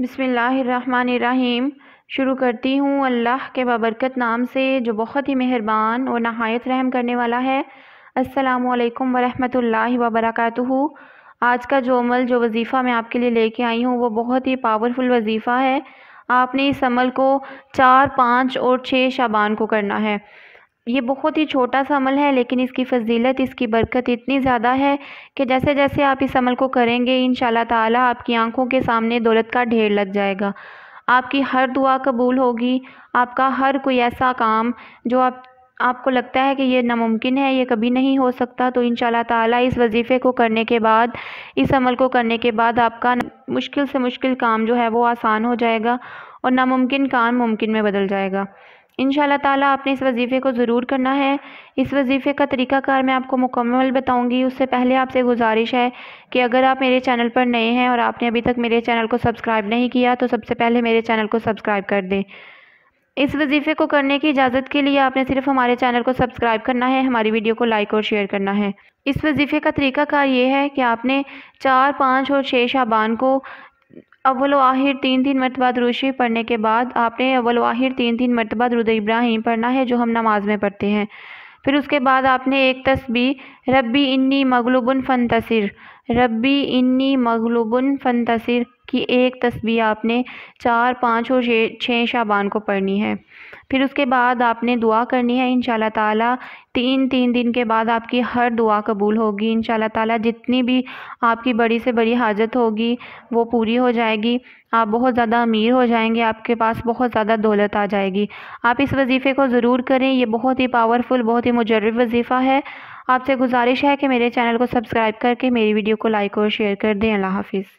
बिस्मिल्लाहिर्रहमानिर्रहीम। शुरू करती हूँ अल्लाह के बाबरकत नाम से जो बहुत ही मेहरबान और नहायत रहम करने वाला है। अस्सलामुअलैकुम वरहमतुल्लाहि वबरकातुहू। आज का जो अमल जो वज़ीफ़ा मैं आपके लिए लेके आई हूँ वो बहुत ही पावरफुल वज़ीफ़ा है। आपने इस अमल को 4, 5 और 6 शाबान को करना है। ये बहुत ही छोटा सा अमल है लेकिन इसकी फ़ज़ीलत, इसकी बरकत इतनी ज़्यादा है कि जैसे जैसे आप इस अमल को करेंगे इंशाअल्लाह ताला आपकी आंखों के सामने दौलत का ढेर लग जाएगा। आपकी हर दुआ कबूल होगी। आपका हर कोई ऐसा काम जो आपको लगता है कि ये नामुमकिन है, ये कभी नहीं हो सकता, तो इंशाअल्लाह ताला इस वज़ीफ़े को करने के बाद, इस अमल को करने के बाद आपका मुश्किल से मुश्किल काम जो है वो आसान हो जाएगा और नामुमकिन काम मुमकिन में बदल जाएगा। इंशाअल्लाह ताला आपने इस वज़ीफ़े को ज़रूर करना है। इस वज़ीफ़े का तरीक़ाकार मैं आपको मुकम्मल बताऊँगी। उससे पहले आपसे गुज़ारिश है कि अगर आप मेरे चैनल पर नए हैं और आपने अभी तक मेरे चैनल को सब्सक्राइब नहीं किया तो सबसे पहले मेरे चैनल को सब्सक्राइब कर दें। इस वज़ीफ़े को करने की इजाज़त के लिए आपने सिर्फ़ हमारे चैनल को सब्सक्राइब करना है, हमारी वीडियो को लाइक और शेयर करना है। इस वज़ीफ़े का तरीक़ाकार ये है कि आपने 4, 5 और 6 शाबान को अव्वल व आखिर 3-3 मरतबा दुरूद शरीफ पढ़ने के बाद आपने अव्वल व आखिर 3-3 मरतबा दुरूद इब्राहीम पढ़ना है जो हम नमाज में पढ़ते हैं। फिर उसके बाद आपने एक तस्बीह रब्बी इन्नी मगलूबुन फंतसिर, रब्बी इन्नी मगलूबुन फंतसिर की एक तस्बीह आपने 4, 5 और 6 शाबान को पढ़नी है। फिर उसके बाद आपने दुआ करनी है। इंशाअल्लाह ताला 3 दिन के बाद आपकी हर दुआ कबूल होगी। इंशाअल्लाह ताला जितनी भी आपकी बड़ी से बड़ी हाजत होगी वो पूरी हो जाएगी। आप बहुत ज़्यादा अमीर हो जाएंगे, आपके पास बहुत ज़्यादा दौलत आ जाएगी। आप इस वज़ीफ़े को ज़रूर करें। ये बहुत ही पावरफुल, बहुत ही मुजर्रब वज़ीफ़ा है। आपसे गुजारिश है कि मेरे चैनल को सब्सक्राइब करके मेरी वीडियो को लाइक और शेयर कर दें। अल्लाह हाफ़िज़।